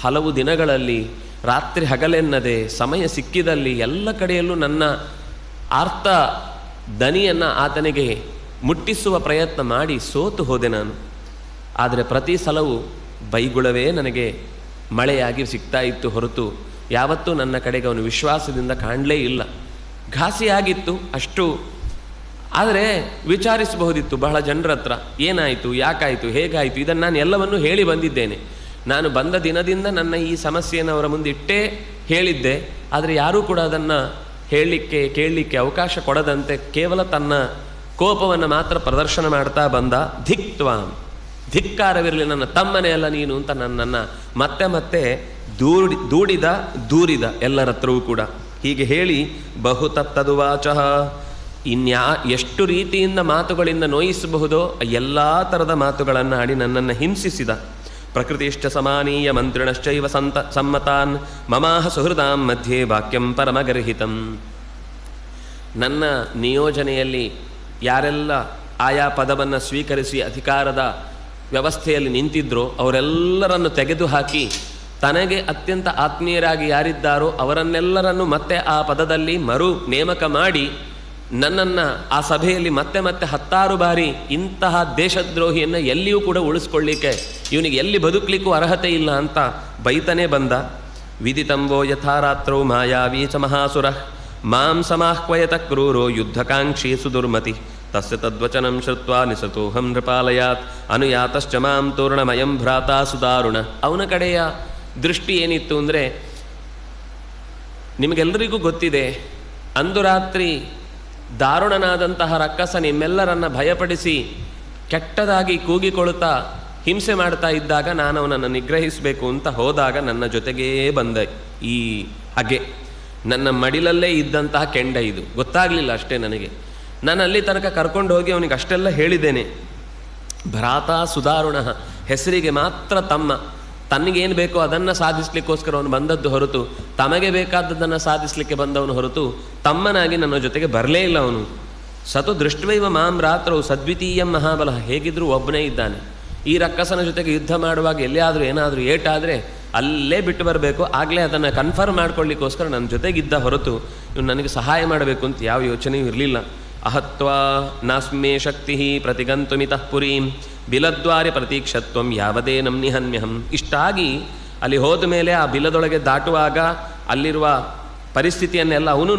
ಹಲವು ದಿನಗಳಲ್ಲಿ ರಾತ್ರಿ ಹಗಲೆನ್ನದೆ ಸಮಯ ಸಿಕ್ಕಿದಲ್ಲಿ ಎಲ್ಲ ಕಡೆಯಲ್ಲೂ ನನ್ನ ಆರ್ತ ದನಿಯನ್ನು ಆತನಿಗೆ ಮುಟ್ಟಿಸುವ ಪ್ರಯತ್ನ ಮಾಡಿ ಸೋತು ಹೋದೆ ನಾನು. ಆದರೆ ಪ್ರತಿ ಸಲವೂ ಬೈಗುಳವೇ ನನಗೆ ಮಳೆಯಾಗಿ ಸಿಗ್ತಾ ಇತ್ತು ಹೊರತು ಯಾವತ್ತೂ ನನ್ನ ಕಡೆಗೆ ಅವನು ವಿಶ್ವಾಸದಿಂದ ಕಾಣಲೇ ಇಲ್ಲ. ಘಾಸಿಯಾಗಿತ್ತು ಅಷ್ಟು. ಆದರೆ ವಿಚಾರಿಸಬಹುದಿತ್ತು ಬಹಳ ಜನರ ಹತ್ರ, ಏನಾಯಿತು, ಯಾಕಾಯಿತು, ಹೇಗಾಯಿತು, ಇದನ್ನು ನಾನು ಎಲ್ಲವನ್ನೂ ಹೇಳಿ ಬಂದಿದ್ದೇನೆ. ನಾನು ಬಂದ ದಿನದಿಂದ ನನ್ನ ಈ ಸಮಸ್ಯೆಯನ್ನು ಅವರ ಮುಂದೆ ಇಟ್ಟೇ ಹೇಳಿದ್ದೆ. ಆದರೆ ಯಾರೂ ಕೂಡ ಅದನ್ನು ಹೇಳಲಿಕ್ಕೆ ಕೇಳಲಿಕ್ಕೆ ಅವಕಾಶ ಕೊಡದಂತೆ ಕೇವಲ ತನ್ನ ಕೋಪವನ್ನು ಮಾತ್ರ ಪ್ರದರ್ಶನ ಮಾಡ್ತಾ ಬಂದ. ಧಿಕ್ತ್ವಾಂ, ಧಿಕ್ಕಾರವಿರಲಿ ನನ್ನ ತಮ್ಮನೇ ಅಲ್ಲ ನೀನು ಅಂತ ನನ್ನನ್ನು ಮತ್ತೆ ಮತ್ತೆ ದೂರಿದ ಎಲ್ಲರ ಹತ್ರವೂ ಕೂಡ. ಹೀಗೆ ಹೇಳಿ ಬಹುತತ್ತದುವಾಚಃ, ಎಷ್ಟು ರೀತಿಯಿಂದ ಮಾತುಗಳಿಂದ ನೋಯಿಸಬಹುದೋ ಎಲ್ಲ ಥರದ ಮಾತುಗಳನ್ನು ಆಡಿ ನನ್ನನ್ನು ಹಿಂಸಿಸಿದ. ಪ್ರಕೃತಿಶ್ಚ ಸಮಾನೀಯ ಮಂತ್ರಿಣಶ್ಚೈವ ಸಮ್ಮತಾನ್ ಮಮಾಹ ಸುಹೃದಾಂ ಮಧ್ಯೆ ವಾಕ್ಯಂ ಪರಮಗರ್ಹಿತಂ. ನನ್ನ ನಿಯೋಜನೆಯಲ್ಲಿ ಯಾರೆಲ್ಲ ಆಯಾ ಪದವನ್ನು ಸ್ವೀಕರಿಸಿ ಅಧಿಕಾರದ ವ್ಯವಸ್ಥೆಯಲ್ಲಿ ನಿಂತಿದ್ದರೋ ಅವರೆಲ್ಲರನ್ನು ತೆಗೆದುಹಾಕಿ ತನಗೆ ಅತ್ಯಂತ ಆತ್ಮೀಯರಾಗಿ ಯಾರಿದ್ದಾರೋ ಅವರನ್ನೆಲ್ಲರನ್ನು ಮತ್ತೆ ಆ ಪದದಲ್ಲಿ ಮರು ನೇಮಕ ಮಾಡಿ ನನ್ನನ್ನು ಆ ಸಭೆಯಲ್ಲಿ ಮತ್ತೆ ಮತ್ತೆ 10 ಬಾರಿ ಇಂತಹ ದೇಶದ್ರೋಹಿಯನ್ನು ಎಲ್ಲಿಯೂ ಕೂಡ ಉಳಿಸ್ಕೊಳ್ಳಿಕ್ಕೆ ಇವನಿಗೆ ಎಲ್ಲಿ ಬದುಕಲಿಕ್ಕೂ ಅರ್ಹತೆ ಇಲ್ಲ ಅಂತ ಬೈತಾನೇ ಬಂದ. ವಿದಿತಂಬೋ ಯಥಾರಾತ್ರೌ ಮಾಯಾವೀ ಚ ಮಹಾಸುರಃ ಮಾಂ ಸಮಾಹ್ವಯತ ಕ್ರೂರೋ ಯುದ್ಧಕಾಂಕ್ಷಿ ಸುದುರ್ಮತಿ ತಸ್ಯ ತದ್ವಚನಂ ಶ್ರುತ್ವಾ ನಿಸತೋಹಂ ನೃಪಾಲಯಾತ್ ಅನುಯಾತಶ್ಚ ಮಾಂ ತೋರಣಮಯಂ ಭ್ರಾತಾ ಸುದಾರುಣ. ಅವನ ಕಡೆಯ ದೃಷ್ಟಿ ಏನಿತ್ತು ಅಂದರೆ, ನಿಮಗೆಲ್ಲರಿಗೂ ಗೊತ್ತಿದೆ, ಅಂದು ರಾತ್ರಿ ದಾರುಣನಾದಂತಹ ರಕ್ಕಸ ನಿಮ್ಮೆಲ್ಲರನ್ನು ಭಯಪಡಿಸಿ ಕೆಟ್ಟದಾಗಿ ಕೂಗಿಕೊಳ್ಳುತ್ತಾ ಹಿಂಸೆ ಮಾಡ್ತಾ ಇದ್ದಾಗ ನಾನು ಅವನನ್ನು ನಿಗ್ರಹಿಸಬೇಕು ಅಂತ ಹೋದಾಗ ನನ್ನ ಜೊತೆಗೇ ಬಂದ ಈ ಹಗೆ, ನನ್ನ ಮಡಿಲಲ್ಲೇ ಇದ್ದಂತಹ ಕೆಂಡ ಇದು ಗೊತ್ತಾಗಲಿಲ್ಲ ಅಷ್ಟೇ ನನಗೆ. ನಾನು ಅಲ್ಲಿ ತನಕ ಕರ್ಕೊಂಡು ಹೋಗಿ ಅವನಿಗೆ ಅಷ್ಟೆಲ್ಲ ಹೇಳಿದ್ದೇನೆ. ಭ್ರಾತಾ ಸುದಾರುಣ, ಹೆಸರಿಗೆ ಮಾತ್ರ ತಮ್ಮ, ತನಗೇನು ಬೇಕೋ ಅದನ್ನು ಸಾಧಿಸಲಿಕ್ಕೋಸ್ಕರ ಅವನು ಬಂದದ್ದು ಹೊರತು ತಮಗೆ ಬೇಕಾದದ್ದನ್ನು ಸಾಧಿಸಲಿಕ್ಕೆ ಬಂದವನು ಹೊರತು ತಮ್ಮನಾಗಿ ನನ್ನ ಜೊತೆಗೆ ಬರಲೇ ಇಲ್ಲ ಅವನು. ಸತು ದೃಷ್ಟವೈವ ಮಾಂ ರಾತ್ರೌ ಸದ್ವಿತೀಯಂ ಮಹಾಬಲ, ಹೇಗಿದ್ದರೂ ಒಬ್ಬನೇ ಇದ್ದಾನೆ. ಈ ರಕ್ಕಸನ ಜೊತೆಗೆ ಯುದ್ಧ ಮಾಡುವಾಗ ಎಲ್ಲಿಯಾದರೂ ಏನಾದರೂ ಏಟಾದರೆ ಅಲ್ಲೇ ಬಿಟ್ಟು ಬರಬೇಕು, ಆಗಲೇ ಅದನ್ನು ಕನ್ಫರ್ಮ್ ಮಾಡ್ಕೊಳ್ಳಿಕ್ಕೋಸ್ಕರ ನನ್ನ ಜೊತೆಗಿದ್ದ ಹೊರತು ಇವನು ನನಗೆ ಸಹಾಯ ಮಾಡಬೇಕು ಅಂತ ಯಾವ ಯೋಚನೆಯೂ ಇರಲಿಲ್ಲ. ಅಹತ್ವಾ ನಾಸ್ಮೇ ಶಕ್ತಿ ಪ್ರತಿಗಂತುಮಿತಃ ಪುರೀಂ ಬಿಲದ್ವಾರೆ ಪ್ರತೀಕ್ಷತ್ವಂ ಯಾವದೇನಂ ನಿಹನ್ಯಹಂ. ಇಷ್ಟಾಗಿ ಅಲ್ಲಿ ಹೋದ ಮೇಲೆ ಆ ಬಿಲದೊಳಗೆ ದಾಟುವಾಗ ಅಲ್ಲಿರುವ ಪರಿಸ್ಥಿತಿಯನ್ನೆಲ್ಲ ಅವನು